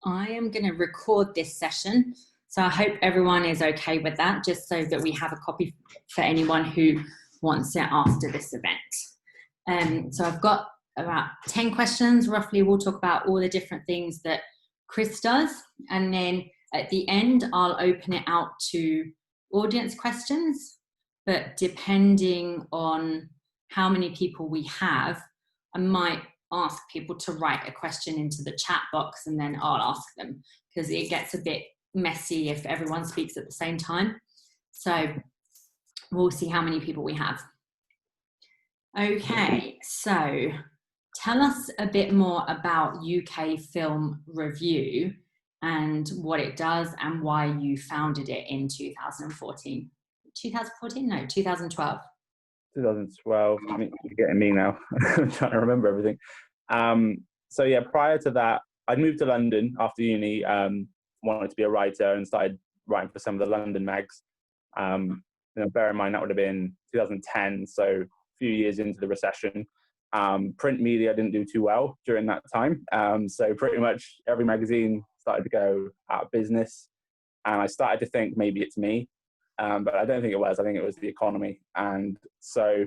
I am going to record this session. So I hope everyone is okay with that, just so that we have a copy for anyone who wants it after this event. So I've got about 10 questions. Roughly, we'll talk about all the different things that Chris does. And then at the end, I'll open it out to audience questions. But depending on how many people we have, I might ask people to write a question into the chat box and then I'll ask them, because it gets a bit messy if everyone speaks at the same time. So we'll see how many people we have. Okay, so tell us a bit more about UK Film Review and what it does and why you founded it in 2014. 2014? No, 2012. 2012. I mean, you're getting me now. I'm trying to remember everything. So yeah, prior to that, I'd moved to London after uni, wanted to be a writer and started writing for some of the London mags. Bear in mind, that would have been 2010, so a few years into the recession. Print media didn't do too well during that time. So pretty much every magazine started to go out of business. And I started to think maybe it's me. But I don't think it was. I think it was the economy. And so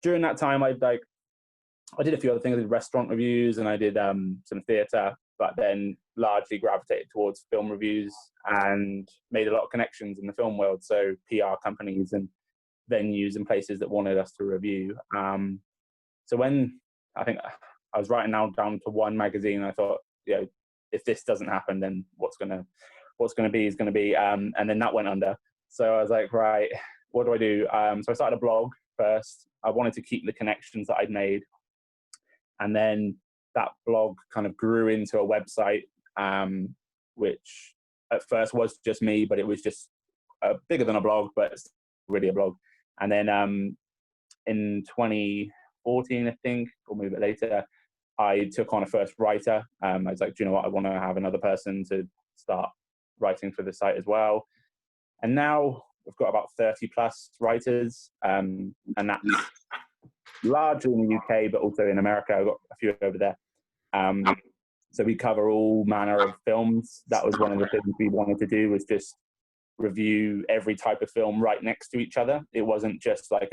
during that time, I did a few other things. I did restaurant reviews and I did some theatre, but then largely gravitated towards film reviews and made a lot of connections in the film world. So PR companies and venues and places that wanted us to review. So when I think I was writing down to one magazine, I thought, if this doesn't happen, then what's gonna be is gonna be. And then that went under. So I was like, right, what do I do? So I started a blog first. I wanted to keep the connections that I'd made. And then that blog kind of grew into a website, which at first was just me, but it was just bigger than a blog, but it's really a blog. And then in 2014, I think, or maybe a bit later, I took on a first writer. I was like, do you know what? I want to have another person to start writing for the site as well. And now we've got about 30 plus writers, and that's largely in the UK, but also in America. I've got a few over there. So we cover all manner of films. That was one of the things we wanted to do, was just review every type of film right next to each other. It wasn't just like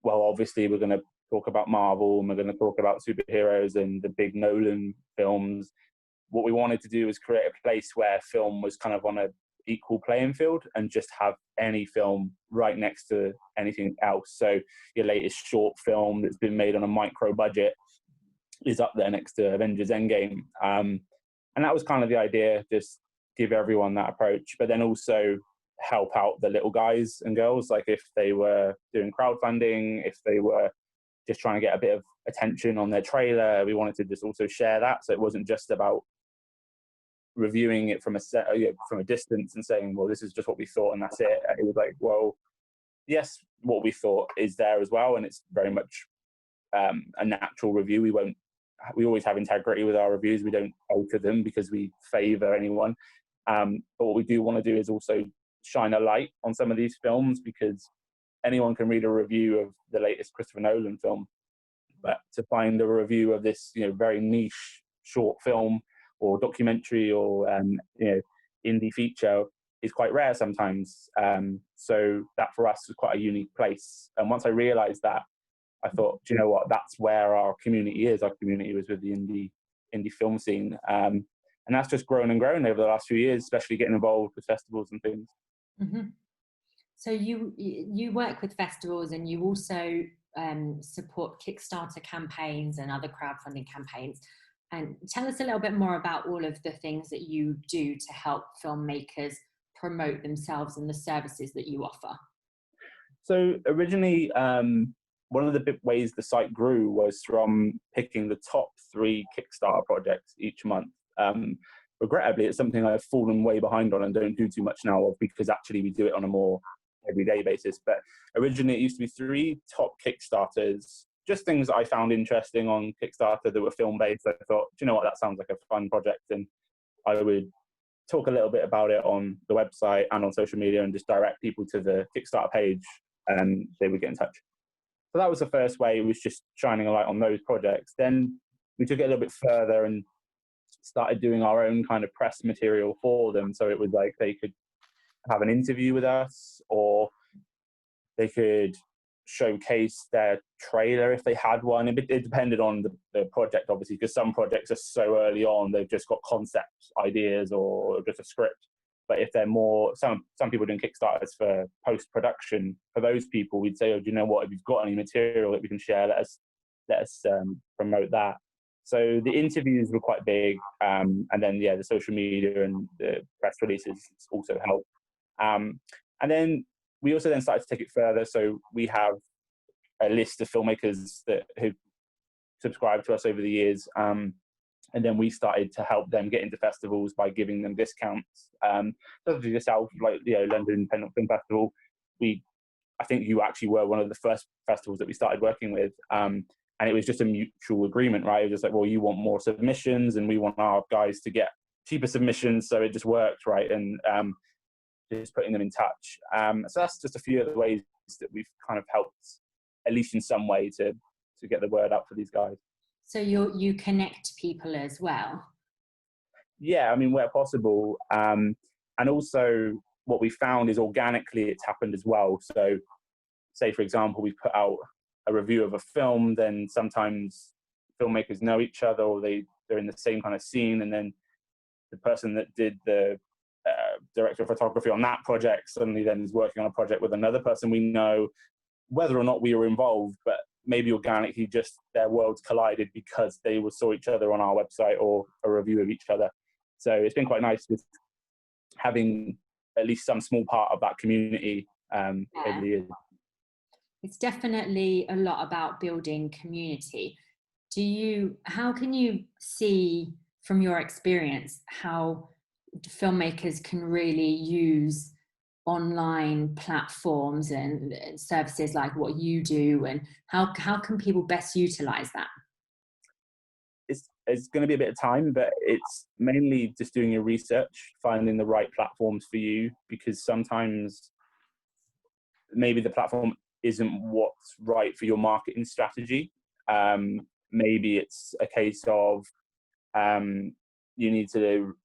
obviously we're going to talk about Marvel and we're going to talk about superheroes and the big Nolan films. What we wanted to do was create a place where film was kind of on a equal playing field and just have any film right next to anything else. So your latest short film that's been made on a micro budget is up there next to Avengers Endgame. And that was kind of the idea, just give everyone that approach, but then also help out the little guys and girls. Like if they were doing crowdfunding, if they were just trying to get a bit of attention on their trailer, we wanted to just also share that. So it wasn't just about reviewing it from a distance and saying, well, this is just what we thought and that's it. It was like, well, yes, what we thought is there as well, and it's very much a natural review. We always have integrity with our reviews. We don't alter them because we favour anyone. But what we do want to do is also shine a light on some of these films, because anyone can read a review of the latest Christopher Nolan film, but to find a review of this very niche short film or documentary or indie feature is quite rare sometimes. So that for us is quite a unique place. And once I realised that, I thought, do you know what? That's where our community is. Our community was with the indie film scene, and that's just grown and grown over the last few years, especially getting involved with festivals and things. Mm-hmm. So you work with festivals and you also support Kickstarter campaigns and other crowdfunding campaigns. And tell us a little bit more about all of the things that you do to help filmmakers promote themselves and the services that you offer. So originally, one of the big ways the site grew was from picking the top 3 Kickstarter projects each month. Regrettably, it's something I've fallen way behind on and don't do too much now of, because actually we do it on a more everyday basis. But originally it used to be 3 top Kickstarters, just things that I found interesting on Kickstarter that were film-based. I thought, do you know what, that sounds like a fun project, and I would talk a little bit about it on the website and on social media and just direct people to the Kickstarter page and they would get in touch. So that was the first way. It was just shining a light on those projects. Then we took it a little bit further and started doing our own kind of press material for them. So it was like they could have an interview with us, or they could showcase their trailer if they had one. It depended on the project, obviously, because some projects are so early on, they've just got concept ideas or just a script. But if they're more, some people doing Kickstarters for post-production, for those people, we'd say, oh, do you know what, if you've got any material that we can share, let us promote that. So the interviews were quite big, and then, yeah, the social media and the press releases also helped. And then we also then started to take it further. So we have a list of filmmakers who subscribed to us over the years. And then we started to help them get into festivals by giving them discounts. Such as yourself, like, London Independent Film Festival. I think you actually were one of the first festivals that we started working with. And it was just a mutual agreement, right? It was just like, well, you want more submissions and we want our guys to get cheaper submissions. So it just worked, right? And just putting them in touch. So that's just a few of the ways that we've kind of helped, at least in some way, to get the word out for these guys. So you connect people as well? Yeah, I mean, where possible. And also what we found is organically it's happened as well. So say, for example, we put out a review of a film, then sometimes filmmakers know each other, or they're in the same kind of scene, and then the person that did the director of photography on that project suddenly then is working on a project with another person we know, whether or not we were involved, but maybe organically just their worlds collided because they saw each other on our website or a review of each other. So it's been quite nice with having at least some small part of that community over the years. It's definitely a lot about building community. How can you see from your experience how filmmakers can really use online platforms and services like what you do, and how can people best utilize that? It's going to be a bit of time, but it's mainly just doing your research, finding the right platforms for you, because sometimes maybe the platform isn't what's right for your marketing strategy. Maybe it's a case of you need to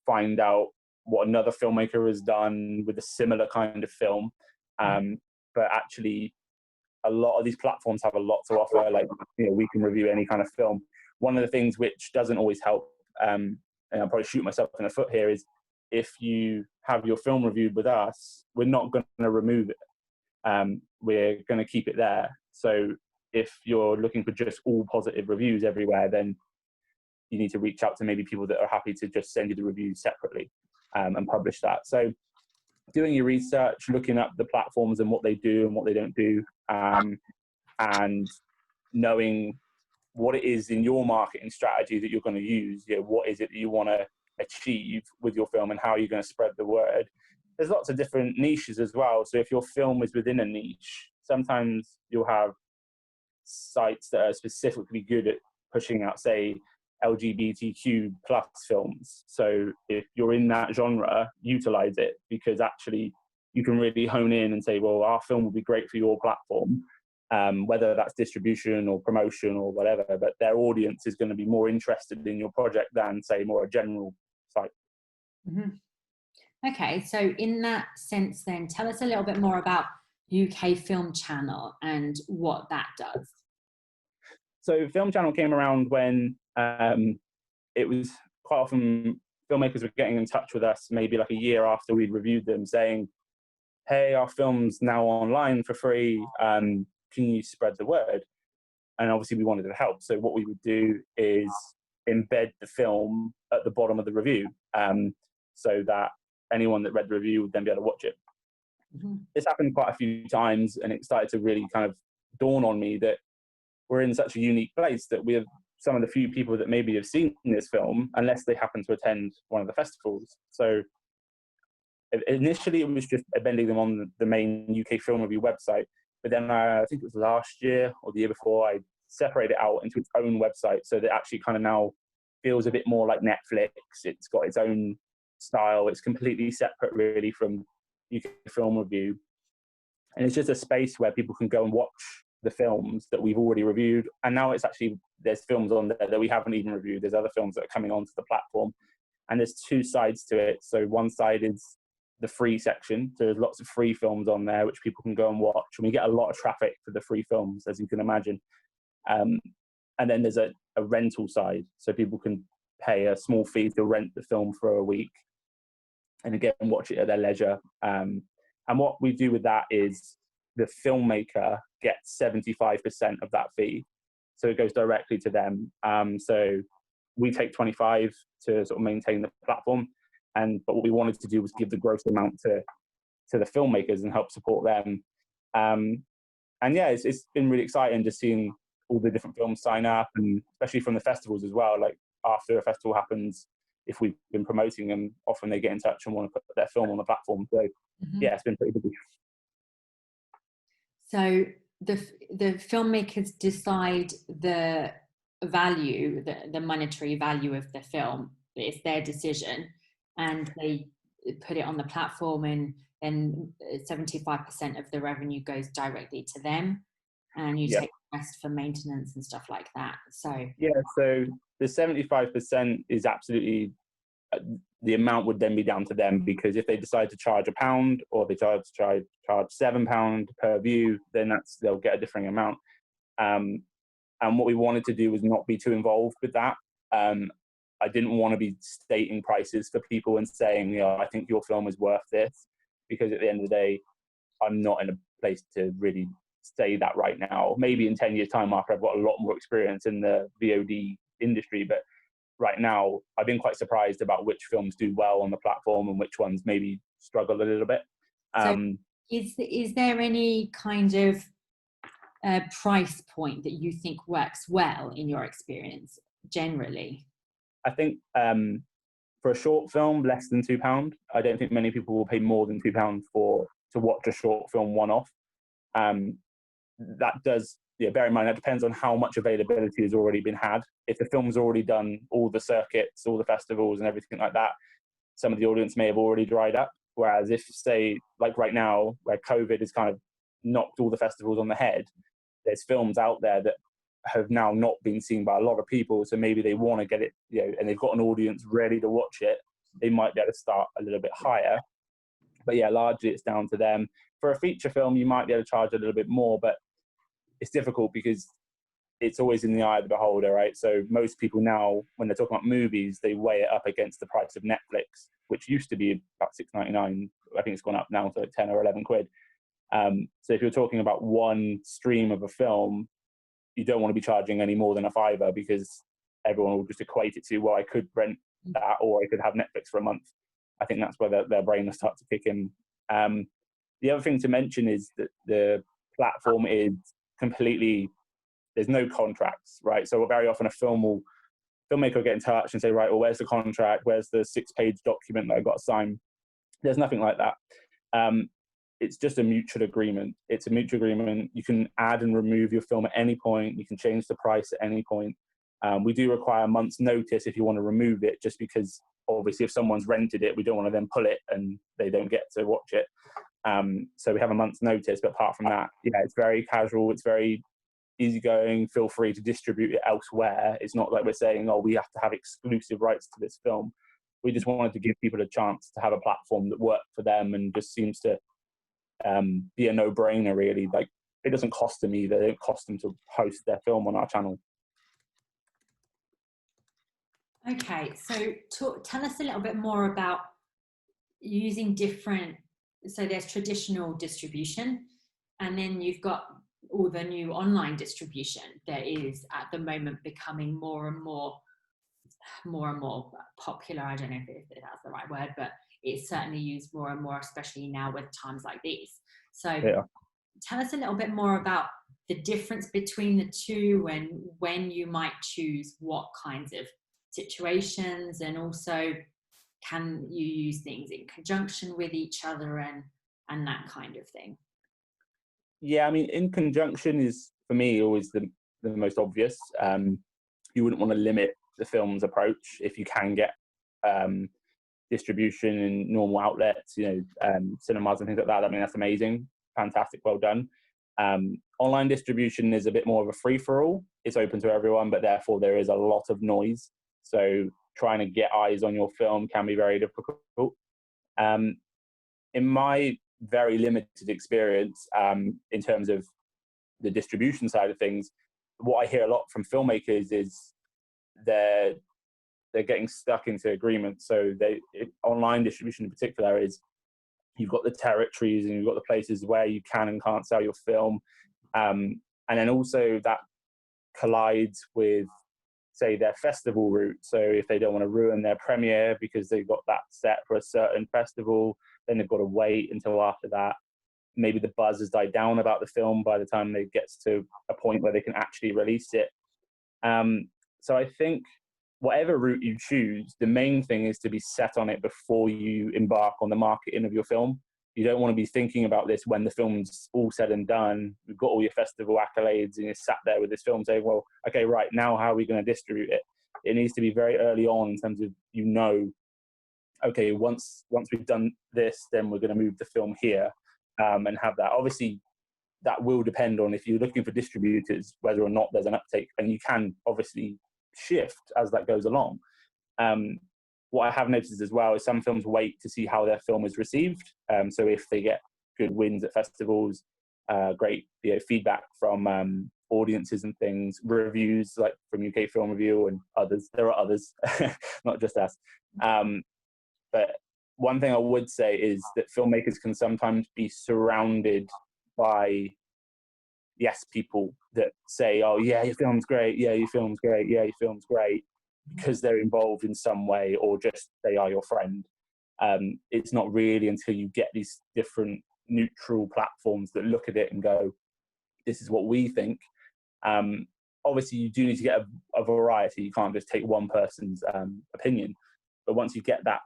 find out what another filmmaker has done with a similar kind of film. But actually, a lot of these platforms have a lot to offer. Like, we can review any kind of film. One of the things which doesn't always help, and I'll probably shoot myself in the foot here, is if you have your film reviewed with us, we're not going to remove it. We're going to keep it there. So if you're looking for just all positive reviews everywhere, then you need to reach out to maybe people that are happy to just send you the reviews separately and publish that. So doing your research, looking up the platforms and what they do and what they don't do, and knowing what it is in your marketing strategy that you're going to use. What is it that you want to achieve with your film and how you're going to spread the word. There's lots of different niches as well. So if your film is within a niche, sometimes you'll have sites that are specifically good at pushing out, say, LGBTQ plus films. So if you're in that genre, utilize it, because actually you can really hone in and say, well, our film will be great for your platform, whether that's distribution or promotion or whatever, but their audience is going to be more interested in your project than, say, more a general site. Mm-hmm. Okay, so in that sense then, tell us a little bit more about UK Film Channel and what that does. So Film Channel came around when it was quite often filmmakers were getting in touch with us maybe like a year after we'd reviewed them, saying, hey, our film's now online for free, can you spread the word? And obviously we wanted to help. So what we would do is embed the film at the bottom of the review, so that anyone that read the review would then be able to watch it. Mm-hmm. This happened quite a few times, and it started to really kind of dawn on me that we're in such a unique place that we have some of the few people that maybe have seen this film, unless they happen to attend one of the festivals. So initially it was just embedding them on the main UK Film Review website, but then I think it was last year or the year before, I separated it out into its own website, so that it actually kind of now feels a bit more like Netflix. It's got its own style. It's completely separate really from UK Film Review. And it's just a space where people can go and watch the films that we've already reviewed, and now it's actually, there's films on there that we haven't even reviewed. There's other films that are coming onto the platform, and there's two sides to it. So one side is the free section, so there's lots of free films on there which people can go and watch, and we get a lot of traffic for the free films, as you can imagine. And then there's a rental side, so people can pay a small fee to rent the film for a week and again watch it at their leisure. And what we do with that is the filmmaker gets 75% of that fee, so it goes directly to them. So we take 25 to sort of maintain the platform, but what we wanted to do was give the gross amount to the filmmakers and help support them. And yeah, it's been really exciting just seeing all the different films sign up, and especially from the festivals as well. Like after a festival happens, if we've been promoting them, often they get in touch and want to put their film on the platform. So yeah, it's been pretty busy. So the filmmakers decide the value, the monetary value of the film. It's their decision, and they put it on the platform, and 75% of the revenue goes directly to them, and you take the rest for maintenance and stuff like that. So yeah, so the 75% is absolutely, the amount would then be down to them, because if they decide to charge £1 or they charge £7 per view, then they'll get a differing amount. And what we wanted to do was not be too involved with that. I didn't want to be stating prices for people and saying, I think your film is worth this, because at the end of the day, I'm not in a place to really say that right now. Maybe in 10 years' time, after I've got a lot more experience in the VOD industry, but right now I've been quite surprised about which films do well on the platform and which ones maybe struggle a little bit. So is there any kind of price point that you think works well in your experience generally? I think for a short film, less than £2. I don't think many people will pay more than £2 to watch a short film one-off. That does, bear in mind, that depends on how much availability has already been had. If the film's already done all the circuits, all the festivals and everything like that, some of the audience may have already dried up. Whereas if, say, like right now, where COVID has kind of knocked all the festivals on the head, there's films out there that have now not been seen by a lot of people, so maybe they want to get it, and they've got an audience ready to watch it, they might be able to start a little bit higher. But yeah, largely it's down to them. For a feature film, you might be able to charge a little bit more, but it's difficult because it's always in the eye of the beholder, right? So most people now, when they're talking about movies, they weigh it up against the price of Netflix, which used to be about $6.99. I think it's gone up now to like 10 or 11 quid. So if you're talking about one stream of a film, you don't want to be charging any more than a £5, because everyone will just equate it to, well, I could rent that or I could have Netflix for a month. I think that's where their brain will start to kick in. The other thing to mention is that the platform is completely, there's no contracts, right? So very often a filmmaker will get in touch and say, right, well, where's the contract? Where's the 6-page document that I got to sign? There's nothing like that. It's just a mutual agreement. It's a mutual agreement. You can add and remove your film at any point. You can change the price at any point. We do require a month's notice if you want to remove it, just because obviously if someone's rented it, we don't want to then pull it and they don't get to watch it. So we have a month's notice, but apart from that, it's very casual. It's very easygoing. Feel free to distribute it elsewhere. It's not like we're saying, we have to have exclusive rights to this film. We just wanted to give people a chance to have a platform that worked for them and just seems to be a no-brainer, really. Like, it doesn't cost them either. It doesn't cost them to host their film on our channel. Okay, so tell us a little bit more about using different, so there's traditional distribution, and then you've got all the new online distribution that is at the moment becoming more and more popular. I don't know if that's the right word, but it's certainly used more and more, especially now with times like these. So tell us a little bit more about the difference between the two, and when you might choose what kinds of situations, and also can you use things in conjunction with each other and that kind of thing. Yeah, I mean, in conjunction is, for me, always the most obvious. You wouldn't want to limit the film's approach if you can get distribution in normal outlets, cinemas and things like that. I mean, that's amazing, fantastic, well done. Online distribution is a bit more of a free-for-all. It's open to everyone, but therefore there is a lot of noise. So trying to get eyes on your film can be very difficult. In my very limited experience, in terms of the distribution side of things, what I hear a lot from filmmakers is they're getting stuck into agreements. So online distribution in particular is, you've got the territories and you've got the places where you can and can't sell your film. And then also that collides with, say, their festival route. So if they don't want to ruin their premiere because they've got that set for a certain festival, then they've got to wait until after that. Maybe the buzz has died down about the film by the time it gets to a point where they can actually release it. So I think whatever route you choose, the main thing is to be set on it before you embark on the marketing of your film. You don't want to be thinking about this when the film's all said and done. You've got all your festival accolades and you're sat there with this film saying, well, okay, right, now how are we going to distribute it? It needs to be very early on in terms of, okay, once we've done this, then we're going to move the film here, and have that. Obviously, that will depend on if you're looking for distributors, whether or not there's an uptake, and you can obviously shift as that goes along. What I have noticed as well is some films wait to see how their film is received. So if they get good wins at festivals, great feedback from audiences and things, reviews like from UK Film Review and others. There are others, not just us. But one thing I would say is that filmmakers can sometimes be surrounded by yes people that say, oh yeah, your film's great, yeah, your film's great, yeah, your film's great, because they're involved in some way or just they are your friend. It's not really until you get these different neutral platforms that look at it and go, this is what we think. Obviously, you do need to get a variety. You can't just take one person's opinion. But once you get that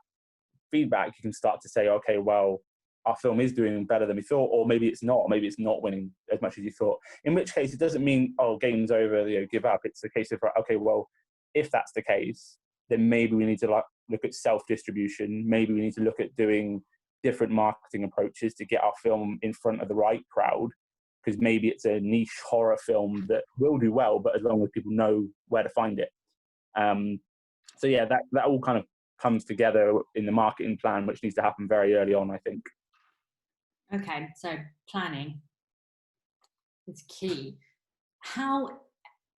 feedback, you can start to say, okay, well, our film is doing better than we thought, or maybe it's not. Maybe it's not winning as much as you thought. In which case, it doesn't mean, oh, game's over, give up. It's a case of, okay, well, if that's the case, then maybe we need to look at self-distribution. Maybe we need to look at doing different marketing approaches to get our film in front of the right crowd, because maybe it's a niche horror film that will do well, but as long as people know where to find it. So yeah, that all kind of comes together in the marketing plan, which needs to happen very early on, I think. Okay, so planning is key. How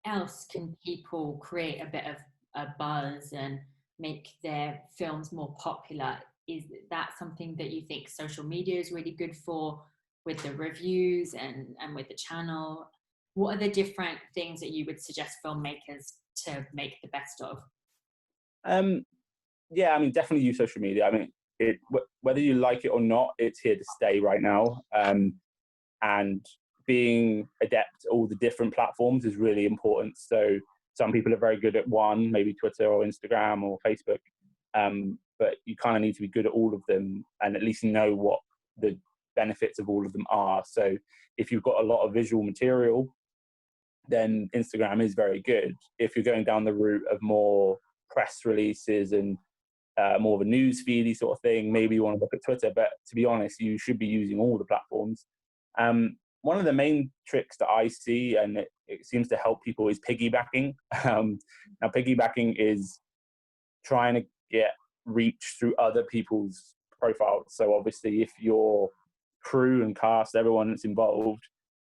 else can people create a bit of a buzz and make their films more popular? Is that something that you think social media is really good for, with the reviews and with the channel? What are the different things that you would suggest filmmakers to make the best of? Yeah, I mean, definitely use social media. I mean, whether you like it or not, it's here to stay right now. And being adept at all the different platforms is really important. So some people are very good at one, maybe Twitter or Instagram or Facebook, but you kind of need to be good at all of them and at least know what the benefits of all of them are. So if you've got a lot of visual material, then Instagram is very good. If you're going down the route of more press releases and more of a news feedy sort of thing, maybe you want to look at Twitter, but to be honest, you should be using all the platforms. One of the main tricks that I see, and it seems to help people, is piggybacking. Now, piggybacking is trying to get reach through other people's profiles. So obviously, if your crew and cast, everyone that's involved,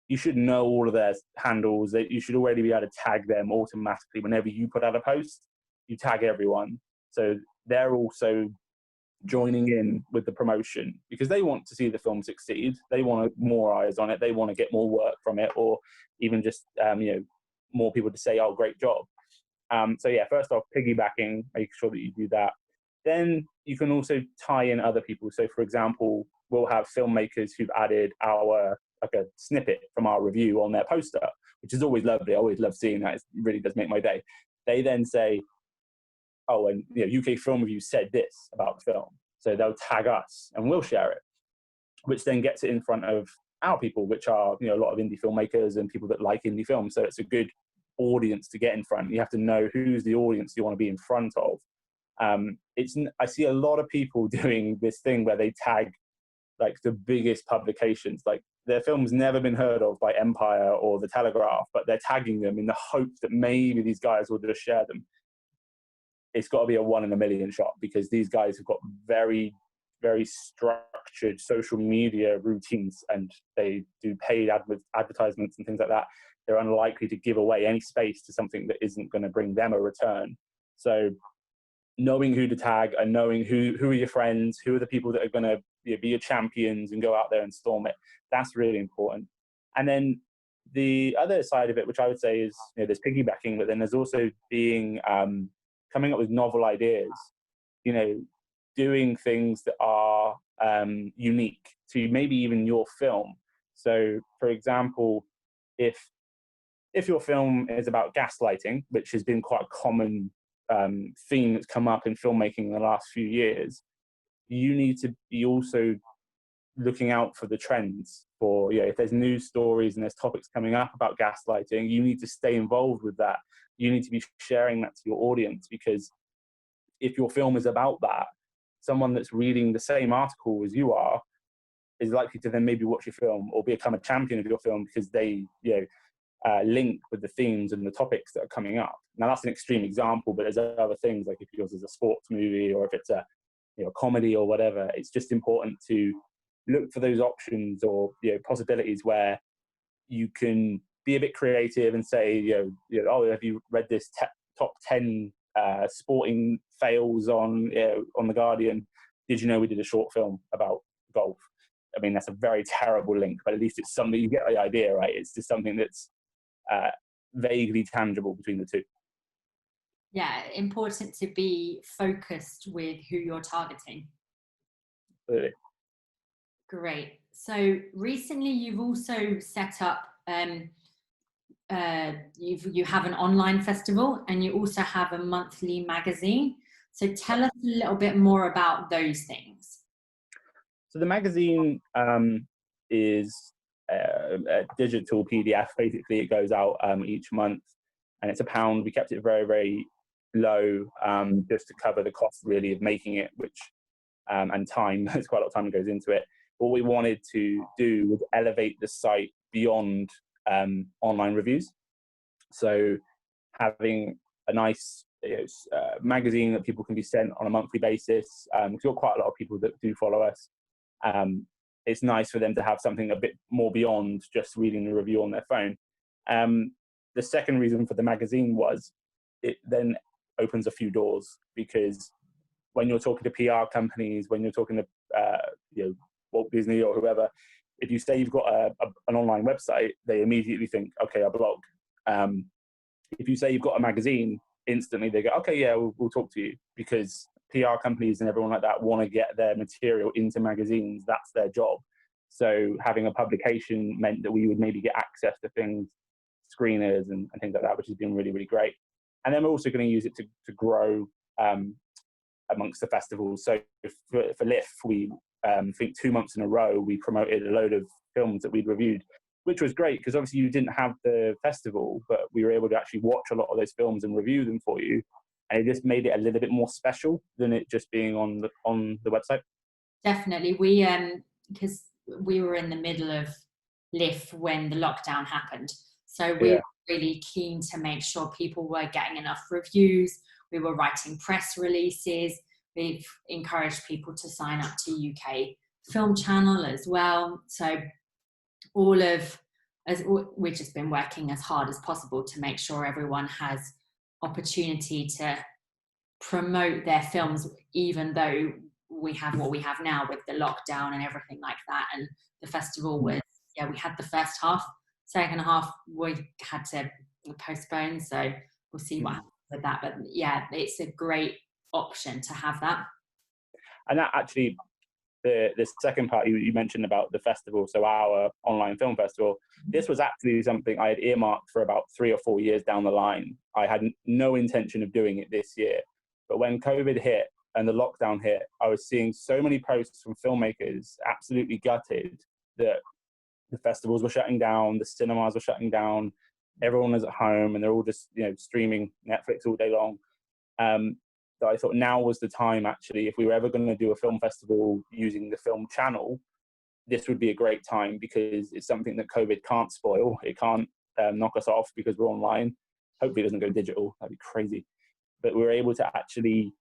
you should know all of their handles. That you should already be able to tag them automatically whenever you put out a post. You tag everyone, so they're also joining in with the promotion because they want to see the film succeed. They want more eyes on it. They want to get more work from it, or even just more people to say, "Oh, great job." So yeah, first off, piggybacking, make sure that you do that. Then you can also tie in other people. So for example, we'll have filmmakers who've added a snippet from our review on their poster, which is always lovely. I always love seeing that. It really does make my day. They then say, oh, and UK Film Review said this about the film. So they'll tag us and we'll share it, which then gets it in front of our people, which are a lot of indie filmmakers and people that like indie films. So it's a good audience to get in front. You have to know who's the audience you want to be in front of. I see a lot of people doing this thing where they tag like the biggest publications, like their film's never been heard of by Empire or The Telegraph, but they're tagging them in the hope that maybe these guys will just share them. It's got to be a 1 in a million shot, because these guys have got very, very structured social media routines, and they do paid advertisements and things like that. They're unlikely to give away any space to something that isn't going to bring them a return. So knowing who to tag and knowing who are your friends, who are the people that are going to be your champions and go out there and storm it, that's really important. And then the other side of it, which I would say is, there's piggybacking, but then there's also being coming up with novel ideas, doing things that are unique to maybe even your film. So, for example, if your film is about gaslighting, which has been quite a common theme that's come up in filmmaking in the last few years, you need to be also looking out for the trends. For if there's news stories and there's topics coming up about gaslighting, you need to stay involved with that. You need to be sharing that to your audience, because if your film is about that, someone that's reading the same article as you are is likely to then maybe watch your film or become a champion of your film, because they link with the themes and the topics that are coming up. Now, that's an extreme example, but there's other things, like if yours is a sports movie or if it's a comedy or whatever. It's just important to look for those options or possibilities where you can be a bit creative and say, oh, have you read this top 10 sporting fails on The Guardian? Did you know we did a short film about golf? I mean, that's a very terrible link, but at least it's something, you get the idea, right? It's just something that's vaguely tangible between the two. Yeah, important to be focused with who you're targeting. Really. Great. So recently you've also set up, you have an online festival, and you also have a monthly magazine. So tell us a little bit more about those things. So the magazine is a digital PDF. Basically, it goes out each month, and it's £1. We kept it very, very low, just to cover the cost really of making it, which and time. There's quite a lot of time that goes into it. What we wanted to do was elevate the site beyond online reviews. So having a nice magazine that people can be sent on a monthly basis. We've got quite a lot of people that do follow us. It's nice for them to have something a bit more beyond just reading the review on their phone. The second reason for the magazine was it then opens a few doors, because when you're talking to PR companies, when you're talking to Walt Disney or whoever, if you say you've got an online website, they immediately think, okay, a blog. If you say you've got a magazine, instantly they go, okay, yeah, we'll talk to you, because PR companies and everyone like that want to get their material into magazines. That's their job. So having a publication meant that we would maybe get access to things, screeners and things like that, which has been really, really great. And then we're also going to use it to grow amongst the festivals. So for LIF, we think 2 months in a row, we promoted a load of films that we'd reviewed, which was great, because obviously you didn't have the festival, but we were able to actually watch a lot of those films and review them for you. And it just made it a little bit more special than it just being on the website. Definitely. Because we were in the middle of LIF when the lockdown happened. So we were really keen to make sure people were getting enough reviews. We were writing press releases. We've encouraged people to sign up to UK Film Channel as well. So we've just been working as hard as possible to make sure everyone has opportunity to promote their films, even though we have what we have now with the lockdown and everything like that. And the festival was, we had the first half, second half we had to postpone. So we'll see what happens with that. But yeah, it's a great option to have that. And that actually, the second part you mentioned about the festival, so our online film festival, this was actually something I had earmarked for about 3 or 4 years down the line. I had no intention of doing it this year. But when COVID hit and the lockdown hit, I was seeing so many posts from filmmakers absolutely gutted that the festivals were shutting down, the cinemas were shutting down, everyone was at home and they're all just streaming Netflix all day long. So I thought now was the time, actually, if we were ever going to do a film festival using the film channel, this would be a great time because it's something that COVID can't spoil. It can't knock us off because we're online. Hopefully it doesn't go digital. That'd be crazy. But we're able to actually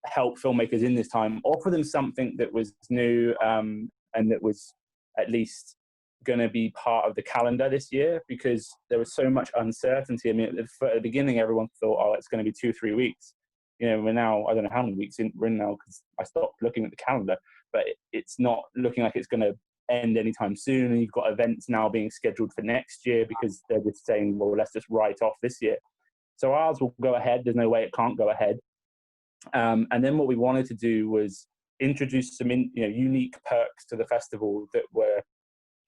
help filmmakers in this time, offer them something that was new and that was at least going to be part of the calendar this year, because there was so much uncertainty. I mean, at the beginning, everyone thought, oh, it's going to be 2-3 weeks. You know, we're now, I don't know how many weeks we're in now, because I stopped looking at the calendar, but it's not looking like it's going to end anytime soon. And you've got events now being scheduled for next year because they're just saying, well, let's just write off this year. So ours will go ahead. There's no way it can't go ahead. And then what we wanted to do was introduce some unique perks to the festival that were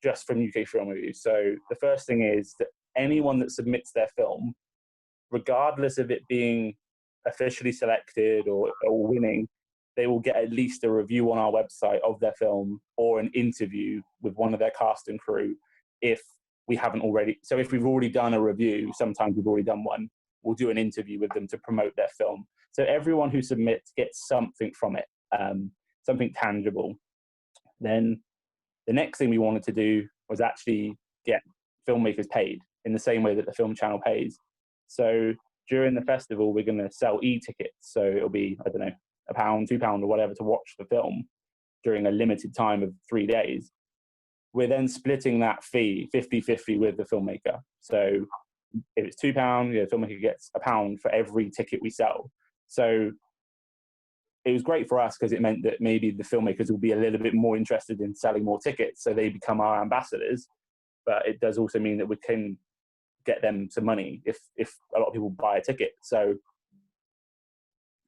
just from UK Film Review. So the first thing is that anyone that submits their film, regardless of it being officially selected or winning, they will get at least a review on our website of their film or an interview with one of their cast and crew if we haven't already. So if we've already done a review, sometimes we've already done one, we'll do an interview with them to promote their film. So everyone who submits gets something from it, something tangible. Then the next thing we wanted to do was actually get filmmakers paid in the same way that the film channel pays. So during the festival, we're going to sell e-tickets. So it'll be, I don't know, £1, £2 or whatever to watch the film during a limited time of 3 days. We're then splitting that fee 50-50 with the filmmaker. So if it's £2, the filmmaker gets £1 for every ticket we sell. So it was great for us because it meant that maybe the filmmakers will be a little bit more interested in selling more tickets, so they become our ambassadors. But it does also mean that we can get them some money if a lot of people buy a ticket. So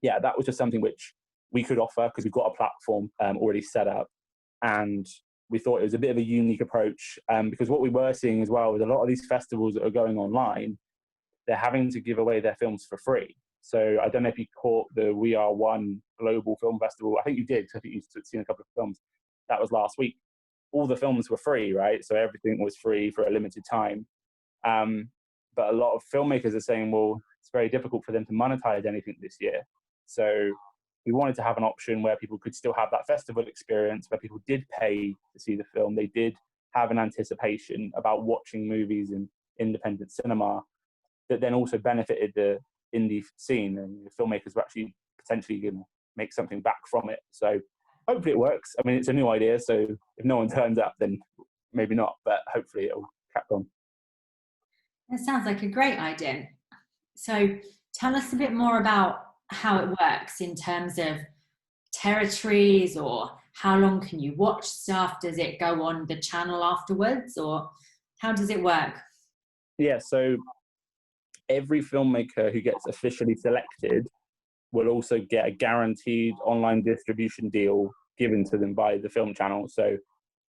yeah, that was just something which we could offer because we've got a platform already set up, and we thought it was a bit of a unique approach because what we were seeing as well was a lot of these festivals that are going online, they're having to give away their films for free. So I don't know if you caught the We Are One Global Film Festival. I think you did, because I think you've seen a couple of films. That was last week. All the films were free, right? So everything was free for a limited time. But a lot of filmmakers are saying, well, it's very difficult for them to monetize anything this year. So we wanted to have an option where people could still have that festival experience, where people did pay to see the film. They did have an anticipation about watching movies in independent cinema that then also benefited the indie scene, and the filmmakers were actually potentially going to make something back from it. So hopefully it works. I mean, it's a new idea, so if no one turns up, then maybe not, but hopefully it'll crack on. That sounds like a great idea. So tell us a bit more about how it works in terms of territories, or how long can you watch stuff? Does it go on the channel afterwards, or how does it work? Yeah, so every filmmaker who gets officially selected will also get a guaranteed online distribution deal given to them by the film channel. So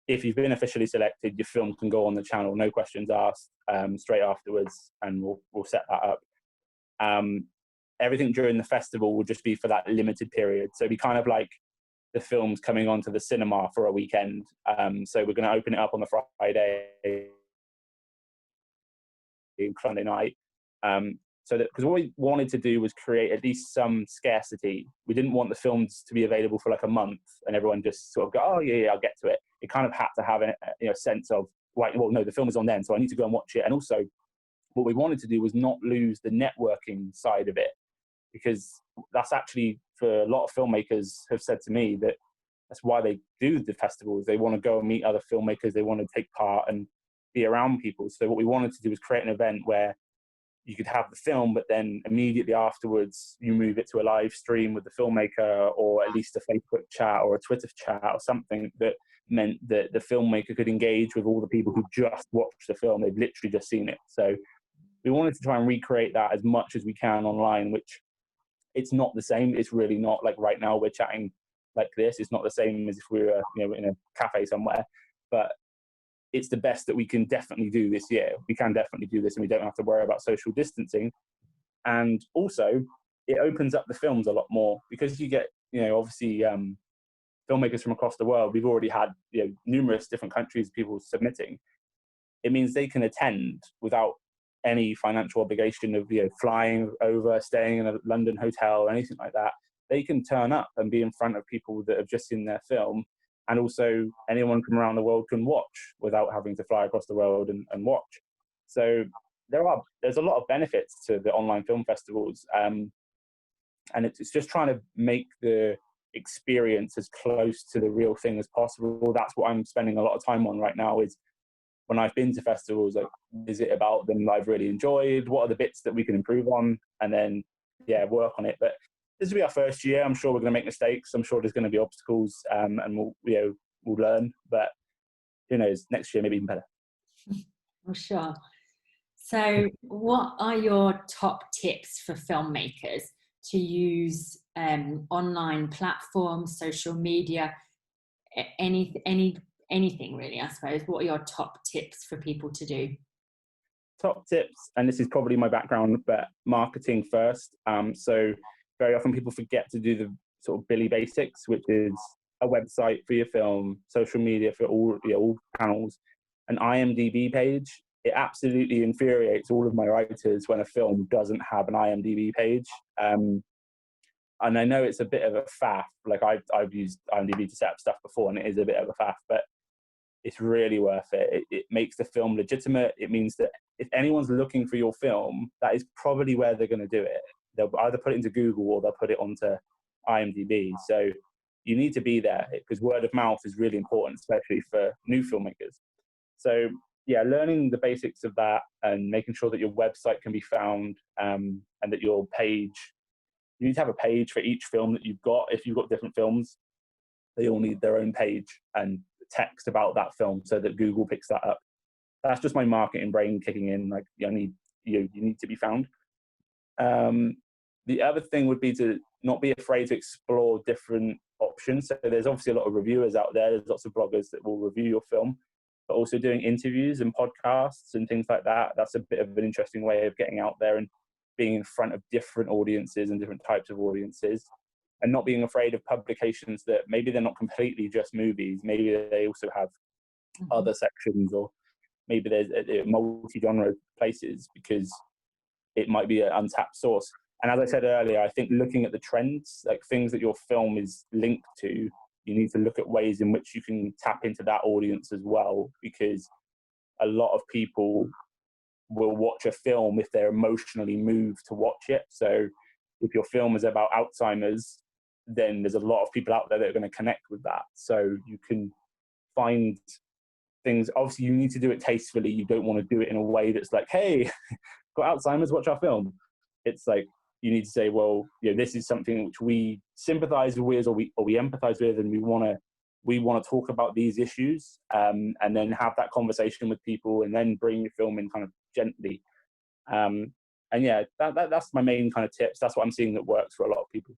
if you've been officially selected, your film can go on the channel, no questions asked, straight afterwards, and we'll set that up. Everything during the festival will just be for that limited period. So it'll be kind of like the film's coming onto the cinema for a weekend. So we're going to open it up on the Friday, Sunday night. So that, because what we wanted to do was create at least some scarcity. We didn't want the films to be available for like a month and everyone just sort of go, oh yeah, I'll get to it. It kind of had to have a sense of, right, well, no, the film is on then, so I need to go and watch it. And also what we wanted to do was not lose the networking side of it, because that's actually, for a lot of filmmakers have said to me that that's why they do the festivals. They want to go and meet other filmmakers. They want to take part and be around people. So what we wanted to do was create an event where you could have the film, but then immediately afterwards you move it to a live stream with the filmmaker, or at least a Facebook chat or a Twitter chat or something that meant that the filmmaker could engage with all the people who just watched the film. They've literally just seen it. So we wanted to try and recreate that as much as we can online, which it's not the same. It's really not. Like right now we're chatting like this. It's not the same as if we were, in a cafe somewhere, but it's the best that we can definitely do this year. We can definitely do this, and we don't have to worry about social distancing. And also it opens up the films a lot more, because you get, obviously filmmakers from across the world. We've already had, numerous different countries, people submitting. It means they can attend without any financial obligation of, flying over, staying in a London hotel or anything like that. They can turn up and be in front of people that have just seen their film and also anyone from around the world can watch without having to fly across the world and watch. So there's a lot of benefits to the online film festivals, and it's just trying to make the experience as close to the real thing as possible. That's what I'm spending a lot of time on right now, is when I've been to festivals, like, is it about them that I've really enjoyed? What are the bits that we can improve on? And then, work on it. But this will be our first year. I'm sure we're going to make mistakes. I'm sure there's going to be obstacles, and we'll learn. But who knows? Next year, maybe even better. For sure. So, what are your top tips for filmmakers to use online platforms, social media, anything really, I suppose? What are your top tips for people to do? Top tips, and this is probably my background, but marketing first. So very often people forget to do the sort of Billy basics, which is a website for your film, social media for all channels, an IMDb page. It absolutely infuriates all of my writers when a film doesn't have an IMDb page. And I know it's a bit of a faff. Like I've used IMDb to set up stuff before, and it is a bit of a faff, but it's really worth it. It makes the film legitimate. It means that if anyone's looking for your film, that is probably where they're going to do it. They'll either put it into Google or they'll put it onto IMDb. So you need to be there, because word of mouth is really important, especially for new filmmakers. So learning the basics of that and making sure that your website can be found, and that your page, you need to have a page for each film that you've got. If you've got different films, they all need their own page and text about that film so that Google picks that up. That's just my marketing brain kicking in. Like, you need to be found. The other thing would be to not be afraid to explore different options. So there's obviously a lot of reviewers out there. There's lots of bloggers that will review your film, but also doing interviews and podcasts and things like that. That's a bit of an interesting way of getting out there and being in front of different audiences and different types of audiences, and not being afraid of publications that maybe they're not completely just movies. Maybe they also have other sections, or maybe there's multi-genre places, because it might be an untapped source. And as I said earlier, I think looking at the trends, like things that your film is linked to, you need to look at ways in which you can tap into that audience as well, because a lot of people will watch a film if they're emotionally moved to watch it. So if your film is about Alzheimer's, then there's a lot of people out there that are going to connect with that. So you can find things. Obviously, you need to do it tastefully. You don't want to do it in a way that's like, hey, got Alzheimer's, watch our film. It's like, you need to say, well, this is something which we sympathize with, or we empathize with, and we want to talk about these issues, and then have that conversation with people, and then bring your film in kind of gently. That's my main kind of tips. That's what I'm seeing that works for a lot of people.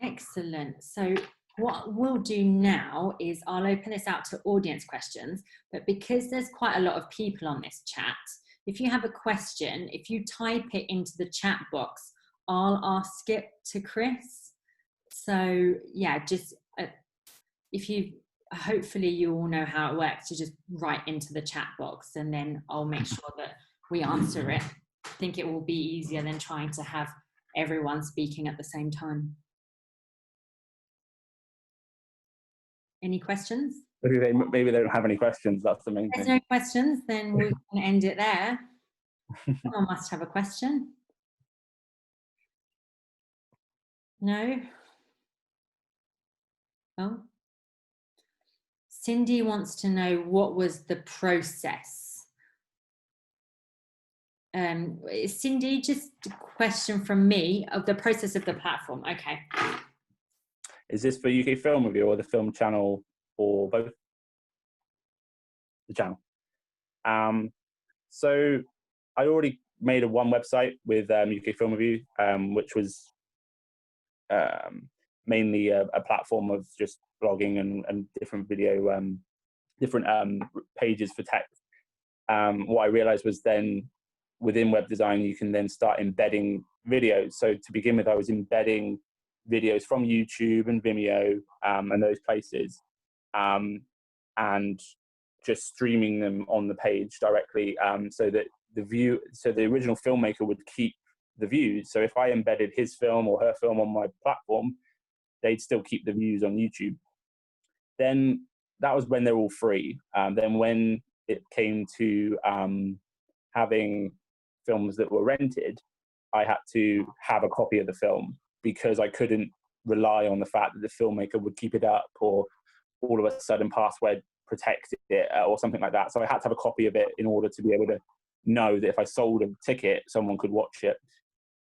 Excellent. So what we'll do now is I'll open this out to audience questions, but because there's quite a lot of people on this chat, if you have a question, if you type it into the chat box, I'll ask it to Chris. So just hopefully you all know how it works, to just write into the chat box, and then I'll make sure that we answer it. I think it will be easier than trying to have everyone speaking at the same time. Any questions? Maybe they don't have any questions. That's the main thing. There's no questions, then we can end it there. Someone must have a question. No? Oh. Cindy wants to know, what was the process? Cindy, just a question from me of the process of the platform. Okay. Is this for UK Film Review or the Film Channel, or both? The channel. So I already made one website with UK Film Review, which was mainly a platform of just blogging and different video, different pages for text. What I realized was then within web design, you can then start embedding videos. So to begin with, I was embedding videos from YouTube and Vimeo and those places, and just streaming them on the page directly, so that the original filmmaker would keep the views. So if I embedded his film or her film on my platform, they'd still keep the views on YouTube. Then that was when they're all free. Then when it came to having films that were rented, I had to have a copy of the film because I couldn't rely on the fact that the filmmaker would keep it up or all of a sudden password protect it or something like that. So I had to have a copy of it in order to be able to know that if I sold a ticket, someone could watch it.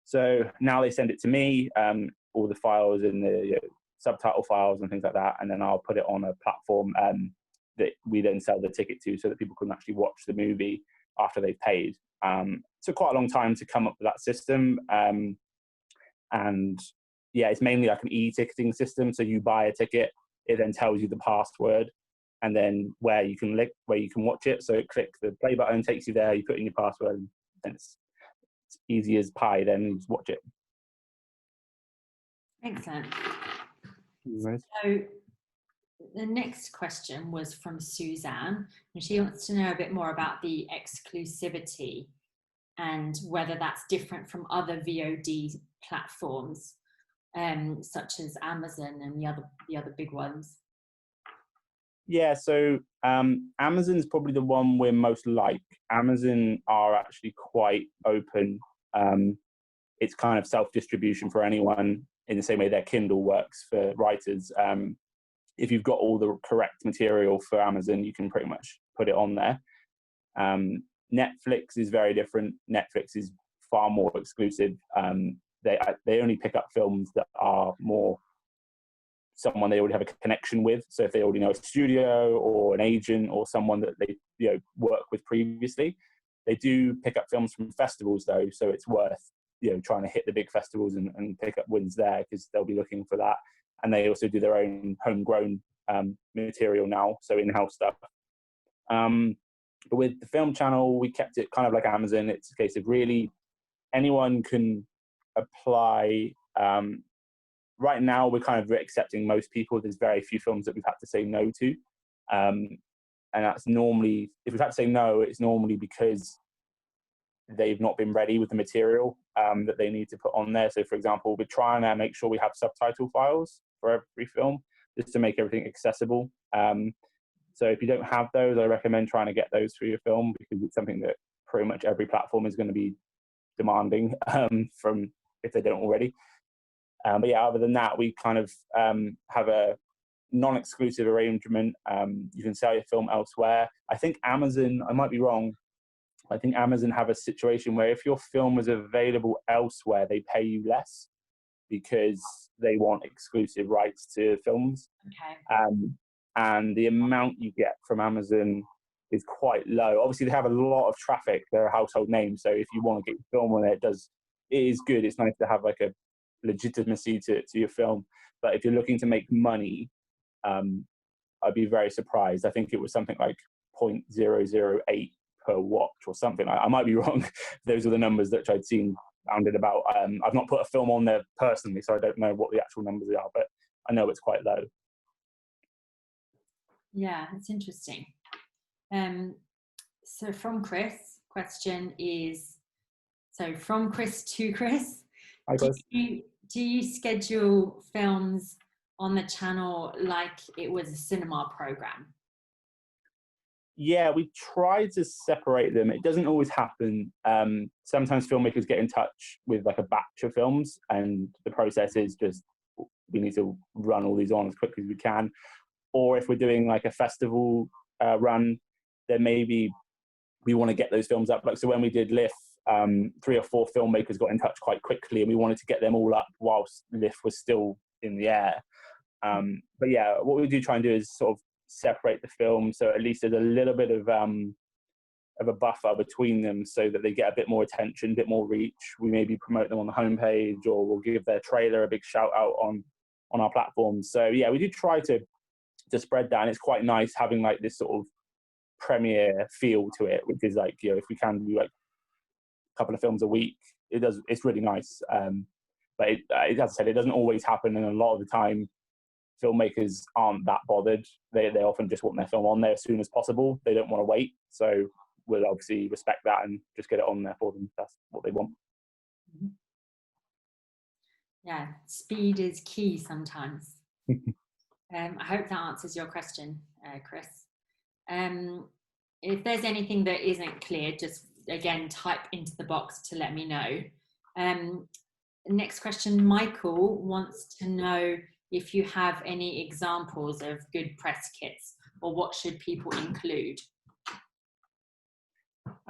So now they send it to me, all the files and the subtitle files and things like that, and then I'll put it on a platform that we then sell the ticket to so that people can actually watch the movie after they've paid. Took quite a long time to come up with that system. And yeah, it's mainly like an e-ticketing system. So you buy a ticket, it then tells you the password and then where you can watch it. So click the play button, takes you there, you put in your password, and it's easy as pie, then you just watch it. Excellent. Nice. So the next question was from Suzanne, and she wants to know a bit more about the exclusivity and whether that's different from other VOD platforms, such as Amazon and the other big ones. Yeah, so Amazon's probably the one we're most like. Amazon are actually quite open. It's kind of self-distribution for anyone in the same way their Kindle works for writers. If you've got all the correct material for Amazon, you can pretty much put it on there. Netflix is very different. Netflix is far more exclusive. They only pick up films that are more someone they already have a connection with. So if they already know a studio or an agent or someone that they work with previously, they do pick up films from festivals though. So it's worth trying to hit the big festivals and pick up wins there because they'll be looking for that. And they also do their own homegrown material now, so in-house stuff. But with the film channel, we kept it kind of like Amazon. It's a case of really anyone can apply. Right now, we're kind of accepting most people. There's very few films that we've had to say no to. And that's normally, if we've had to say no, it's normally because they've not been ready with the material that they need to put on there. So, for example, we're trying to make sure we have subtitle files for every film just to make everything accessible. So if you don't have those, I recommend trying to get those for your film because it's something that pretty much every platform is going to be demanding from if they don't already. But yeah, other than that, we kind of have a non-exclusive arrangement. You can sell your film elsewhere. I think Amazon, I might be wrong, I think Amazon have a situation where if your film is available elsewhere, they pay you less because they want exclusive rights to films. Okay. And the amount you get from Amazon is quite low. Obviously, they have a lot of traffic. They're a household name. So if you want to get your film on it, it is good. It's nice to have like a legitimacy to your film. But if you're looking to make money, I'd be very surprised. I think it was something like 0.008 per watch or something. I might be wrong. Those are the numbers that I'd seen rounded about. I've not put a film on there personally, so I don't know what the actual numbers are, but I know it's quite low. Yeah, it's interesting. So from Chris, question is, from Chris to Chris, Hi, guys. do you schedule films on the channel like it was a cinema program? Yeah, we try to separate them. It doesn't always happen. Sometimes filmmakers get in touch with like a batch of films and the process is just we need to run all these on as quickly as we can. Or if we're doing like a festival run, then maybe we want to get those films up. Like, so when we did LIF, 3 or 4 filmmakers got in touch quite quickly and we wanted to get them all up whilst LIF was still in the air. But yeah, what we do try and do is sort of separate the film so at least there's a little bit of a buffer between them so that they get a bit more attention, a bit more reach. We maybe promote them on the homepage or we'll give their trailer a big shout out on our platforms. So yeah, we do try to spread that, and it's quite nice having like this sort of premiere feel to it, which is like, if we can do like a couple of films a week, it's really nice. But as I said, it doesn't always happen, and a lot of the time filmmakers aren't that bothered. They often just want their film on there as soon as possible. They don't want to wait, so we'll obviously respect that and just get it on there for them. That's what they want. Yeah, speed is key sometimes. I hope that answers your question, Chris. If there's anything that isn't clear, just again type into the box to let me know. Next question, Michael wants to know if you have any examples of good press kits, or what should people include?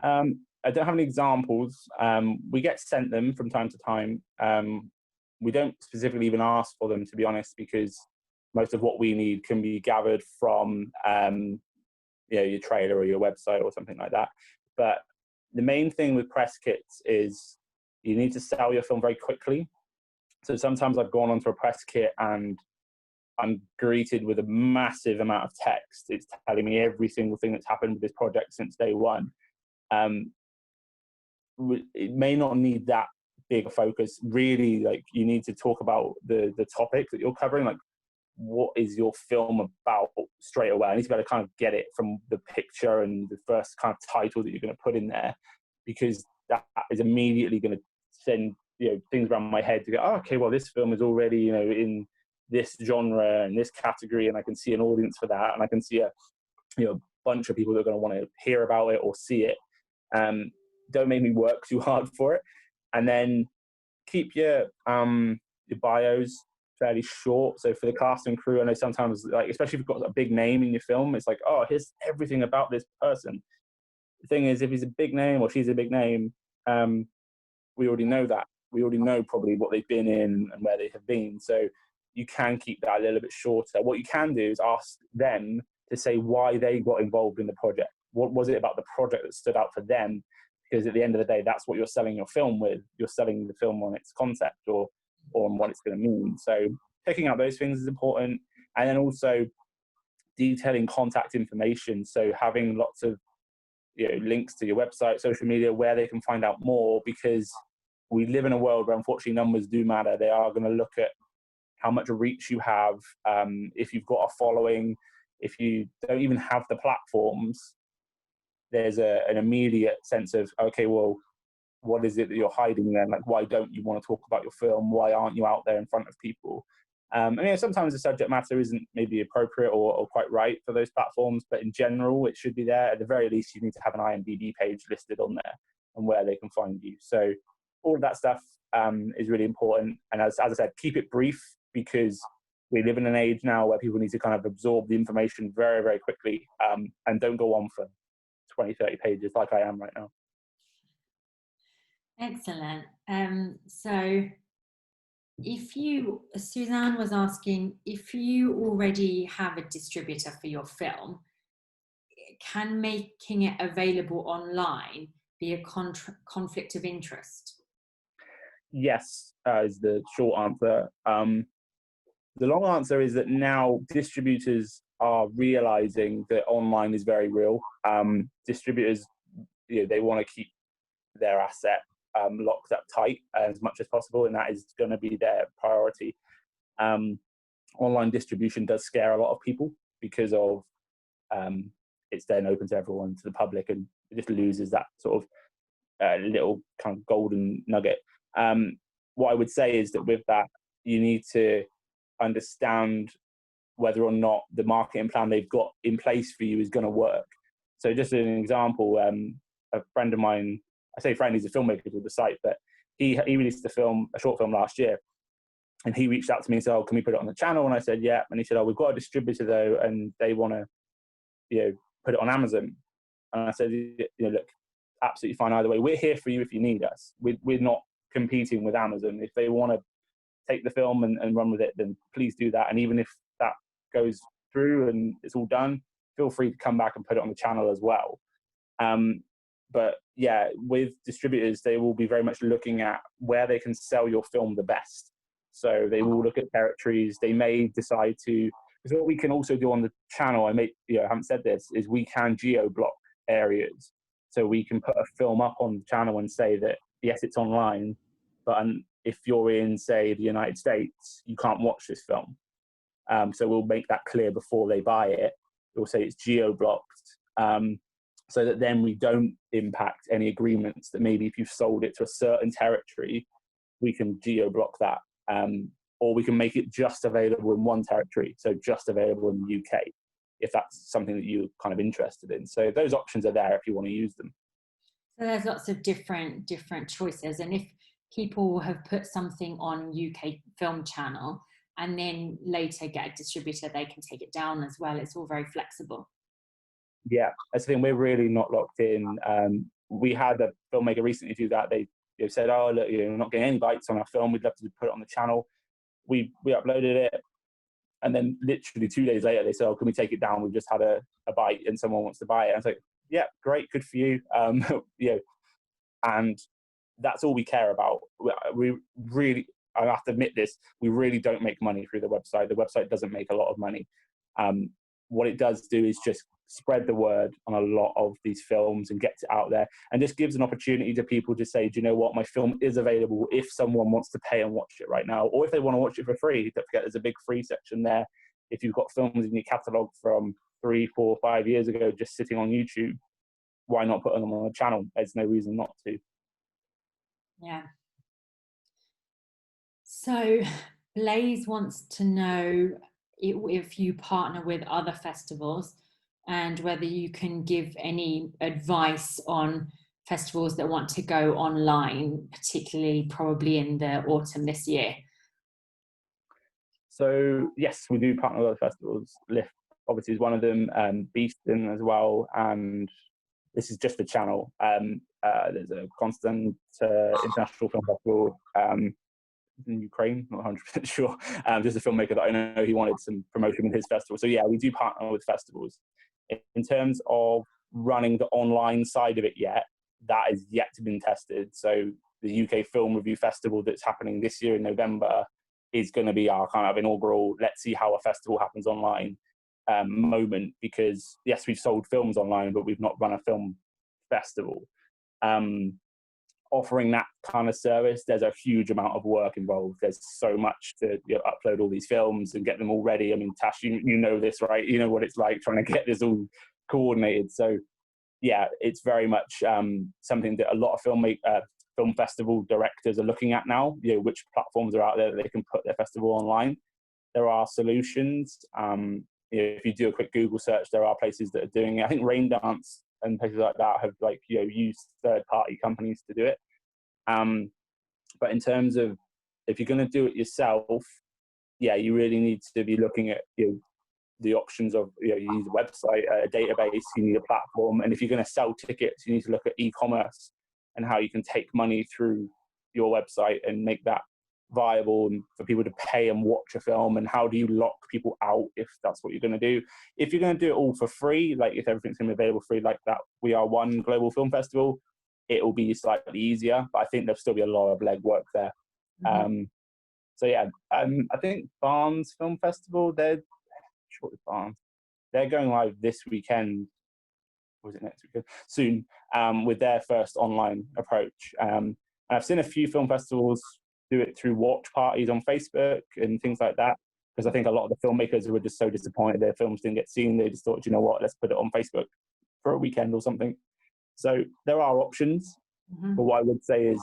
I don't have any examples. We get sent them from time to time. We don't specifically even ask for them, to be honest, because most of what we need can be gathered from your trailer or your website or something like that. But the main thing with press kits is you need to sell your film very quickly. So sometimes I've gone onto a press kit and I'm greeted with a massive amount of text. It's telling me every single thing that's happened with this project since day one. It may not need that big a focus. Really, like, you need to talk about the topic that you're covering. Like, what is your film about straight away? I need to be able to kind of get it from the picture and the first kind of title that you're going to put in there, because that is immediately going to send things around my head to go, oh, okay, well, this film is already in this genre and this category, and I can see an audience for that, and I can see a bunch of people that are going to want to hear about it or see it. Don't make me work too hard for it. And then keep your bios fairly short. So for the cast and crew, I know sometimes, like, especially if you've got a big name in your film, it's like, oh, here's everything about this person. The thing is, if he's a big name or she's a big name, we already know that. We already know probably what they've been in and where they have been. So you can keep that a little bit shorter. What you can do is ask them to say why they got involved in the project. What was it about the project that stood out for them? Because at the end of the day, that's what you're selling your film with. You're selling the film on its concept or on what it's going to mean. So picking out those things is important. And then also detailing contact information. So having lots of links to your website, social media, where they can find out more, because we live in a world where unfortunately numbers do matter. They are going to look at how much reach you have, if you've got a following. If you don't even have the platforms, there's an immediate sense of, okay, well, what is it that you're hiding then? Like, why don't you want to talk about your film? Why aren't you out there in front of people? Sometimes the subject matter isn't maybe appropriate or quite right for those platforms, but in general, it should be there. At the very least, you need to have an IMDb page listed on there and where they can find you. So all of that stuff is really important. And as I said, keep it brief, because we live in an age now where people need to kind of absorb the information very, very quickly, and don't go on for 20, 30 pages like I am right now. Excellent. So Suzanne was asking, if you already have a distributor for your film, can making it available online be a conflict of interest? Yes, is the short answer. The long answer is that now distributors are realizing that online is very real. Distributors, they want to keep their asset locked up tight as much as possible, and that is going to be their priority. Online distribution does scare a lot of people because of it's then open to everyone, to the public, and it just loses that sort of little kind of golden nugget. What I would say is that with that, you need to understand whether or not the marketing plan they've got in place for you is going to work. So just as an example, a friend of mine, I say friend, he's a filmmaker with the site, but he released a short film last year, and he reached out to me and said, oh, can we put it on the channel? And I said, yeah. And he said, oh, we've got a distributor though, and they want to, put it on Amazon. And I said, look, absolutely fine either way. We're here for you if you need us. We're not competing with Amazon. If they want to take the film and run with it, then please do that. And even if that goes through and it's all done, feel free to come back and put it on the channel as well. But yeah, with distributors, they will be very much looking at where they can sell your film the best. So they will look at territories. They may decide to, because what we can also do on the channel, I haven't said this, is we can geo-block areas. So we can put a film up on the channel and say that, yes, it's online, but if you're in, say, the United States, you can't watch this film. So we'll make that clear before they buy it. We'll say it's geo-blocked, so that then we don't impact any agreements that maybe if you've sold it to a certain territory, we can geo-block that. or we can make it just available in one territory, so just available in the UK, if that's something that you're kind of interested in. So those options are there if you want to use them. So there's lots of different choices, and if people have put something on UK Film Channel and then later get a distributor, they can take it down as well. It's all very flexible. Yeah, that's the thing. We're really not locked in. We had a filmmaker recently do that. They said, "Oh, look, we're not getting any bites on our film. We'd love to put it on the channel." We uploaded it, and then literally 2 days later, they said, "Oh, can we take it down? We've just had a bite, and someone wants to buy it." And I was like, "Yeah, great, good for you." And that's all we care about. We really, I have to admit this, we really don't make money through the website. The website doesn't make a lot of money. What it does do is just spread the word on a lot of these films and gets it out there, and just gives an opportunity to people to say, do you know what, my film is available if someone wants to pay and watch it right now, or if they want to watch it for free. Don't forget, there's a big free section there. If you've got films in your catalogue from 3, 4, 5 years ago just sitting on YouTube, why not put them on the channel? There's no reason not to. Yeah. So Blaze wants to know if you partner with other festivals and whether you can give any advice on festivals that want to go online, particularly probably in the autumn this year. So yes, we do partner with other festivals. Lift obviously is one of them, Beeston as well, and this is just the channel. There's a constant international film festival in Ukraine, not 100% sure. Just a filmmaker that I know, he wanted some promotion with his festival. So yeah, we do partner with festivals. In terms of running the online side of it yet, that is yet to be tested. So the UK Film Review Festival that's happening this year in November is going to be our kind of inaugural, let's see how a festival happens online moment, because yes, we've sold films online, but we've not run a film festival. Offering that kind of service, there's a huge amount of work involved. There's so much to upload all these films and get them all ready. I mean, Tash, you know this, right? You know what it's like trying to get this all coordinated. So yeah, it's very much something that a lot of film festival directors are looking at now, which platforms are out there that they can put their festival online. There are solutions. If you do a quick Google search, there are places that are doing it. I think Raindance and places like that have used third-party companies to do it. But in terms of if you're going to do it yourself, yeah, you really need to be looking at the options of you need a website, a database, you need a platform, and if you're going to sell tickets, you need to look at e-commerce and how you can take money through your website and make that viable and for people to pay and watch a film, and how do you lock people out if that's what you're going to do. If you're going to do it all for free, like if everything's going to be available free like that We Are One Global Film Festival, it will be slightly easier, but I think there'll still be a lot of legwork there. So yeah, I think Barnes Film Festival, they're going live this weekend. Was it next weekend? Soon, with their first online approach. And I've seen a few film festivals do it through watch parties on Facebook and things like that, because I think a lot of the filmmakers were just so disappointed their films didn't get seen, they just thought, you know what, let's put it on Facebook for a weekend or something. So there are options, but what I would say is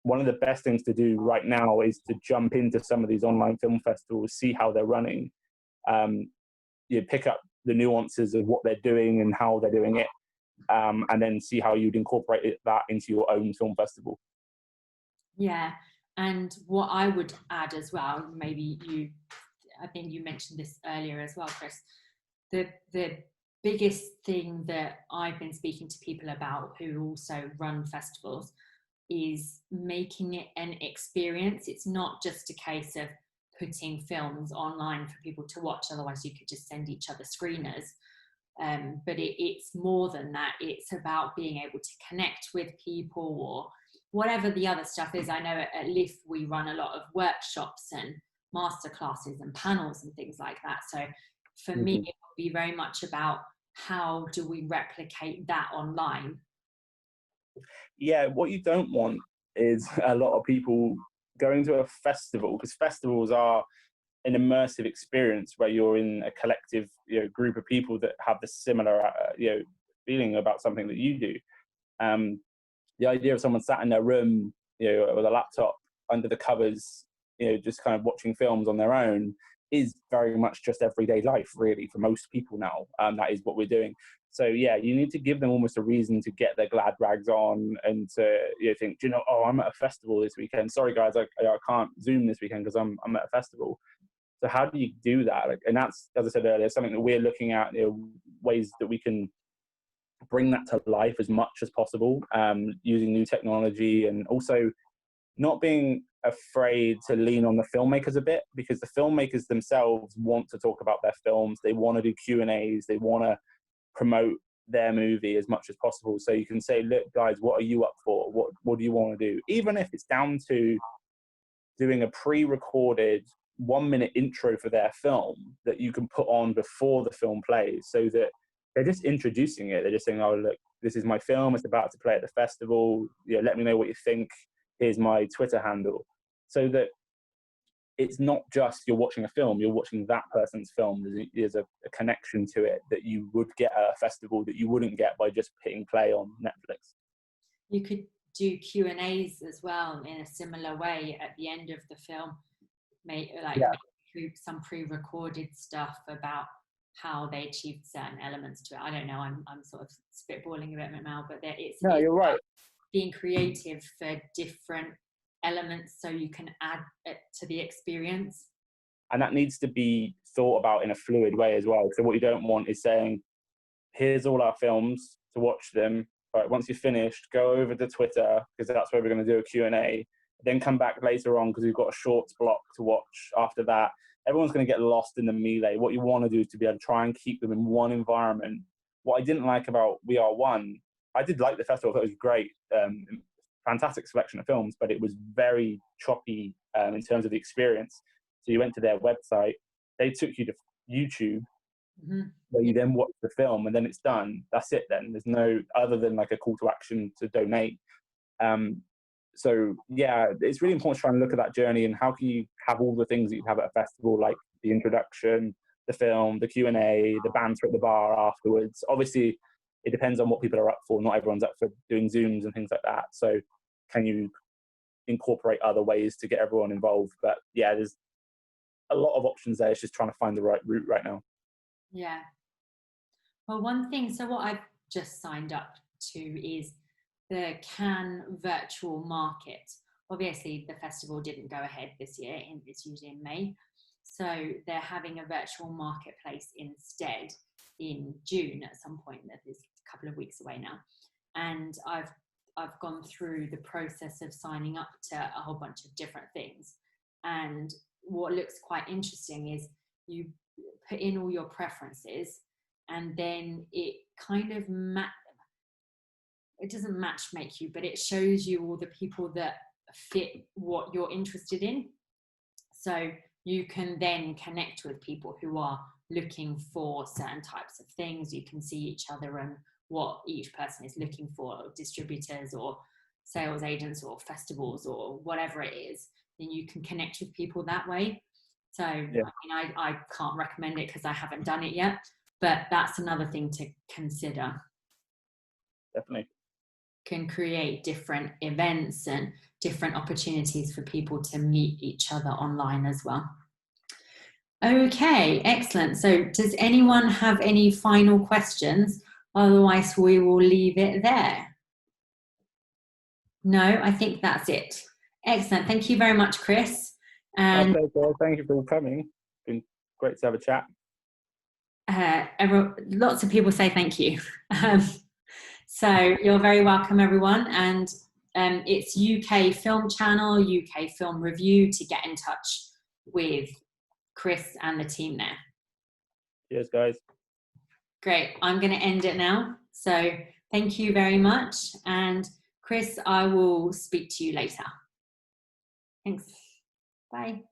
one of the best things to do right now is to jump into some of these online film festivals, see how they're running, pick up the nuances of what they're doing and how they're doing it, and then see how you'd incorporate that into your own film festival. Yeah, and what I would add as well, I think you mentioned this earlier as well, Chris, the biggest thing that I've been speaking to people about who also run festivals is making it an experience. It's not just a case of putting films online for people to watch, otherwise you could just send each other screeners. But it's more than that. It's about being able to connect with people, or whatever the other stuff is. I know at LIF we run a lot of workshops and masterclasses and panels and things like that. So for me, it would be very much about how do we replicate that online. Yeah, what you don't want is a lot of people going to a festival, because festivals are an immersive experience where you're in a collective group of people that have the similar feeling about something that you do. The idea of someone sat in their room with a laptop under the covers just kind of watching films on their own is very much just everyday life, really, for most people now. That is what we're doing. So yeah, you need to give them almost a reason to get their glad rags on and to think, oh, I'm at a festival this weekend. Sorry guys, I can't Zoom this weekend because I'm at a festival. So how do you do that? And that's, as I said earlier, something that we're looking at, ways that we can bring that to life as much as possible, using new technology, and also not being afraid to lean on the filmmakers a bit, because the filmmakers themselves want to talk about their films. They want to do Q&As. They want to promote their movie as much as possible. So you can say, look, guys, what are you up for? What do you want to do? Even if it's down to doing a pre-recorded 1-minute intro for their film that you can put on before the film plays, so that they're just introducing it. They're just saying, oh, look, this is my film. It's about to play at the festival. Let me know what you think. Here's my Twitter handle. So that it's not just you're watching a film, you're watching that person's film. There's a connection to it that you would get at a festival that you wouldn't get by just hitting play on Netflix. You could do Q&As as well in a similar way at the end of the film. Make some pre-recorded stuff about how they achieved certain elements to it. I don't know, I'm sort of spitballing a bit now, but it's you're right. Being creative for different elements so you can add it to the experience. And that needs to be thought about in a fluid way as well. So what you don't want is saying, here's all our films to watch them. All right, once you're finished, go over to Twitter, because that's where we're going to do a Q&A. Then come back later on because we've got a shorts block to watch after that. Everyone's going to get lost in the melee. What you want to do is to be able to try and keep them in one environment. What I didn't like about We Are One, I did like the festival. I thought it was great. Fantastic selection of films, but it was very choppy in terms of the experience. So you went to their website, they took you to YouTube, where you then watch the film, and then it's done. That's it then. There's no other than like a call to action to donate. So yeah, it's really important to try and look at that journey and how can you have all the things that you have at a festival, like the introduction, the film, the Q&A, the banter at the bar afterwards. Obviously, it depends on what people are up for. Not everyone's up for doing Zooms and things like that. So can you incorporate other ways to get everyone involved? But yeah, there's a lot of options there. It's just trying to find the right route right now. Yeah. Well, one thing, so what I've just signed up to is the Cannes virtual market. Obviously, the festival didn't go ahead this year. It's usually in May. So they're having a virtual marketplace instead in June at some point. That is a couple of weeks away now. And I've gone through the process of signing up to a whole bunch of different things. And what looks quite interesting is you put in all your preferences, and then it kind of it doesn't match make you, but it shows you all the people that fit what you're interested in. So you can then connect with people who are looking for certain types of things. You can see each other and what each person is looking for, or distributors or sales agents or festivals or whatever it is. Then you can connect with people that way. So yeah. I mean, I can't recommend it because I haven't done it yet, but that's another thing to consider. Definitely. Can create different events and different opportunities for people to meet each other online as well. Okay, excellent. So does anyone have any final questions? Otherwise, we will leave it there. No, I think that's it. Excellent. Thank you very much, Chris. And thank you for coming. It's been great to have a chat. Lots of people say thank you. So you're very welcome, everyone. And it's UK Film Channel, UK Film Review to get in touch with Chris and the team there. Cheers, guys. Great. I'm going to end it now. So thank you very much. And Chris, I will speak to you later. Thanks. Bye.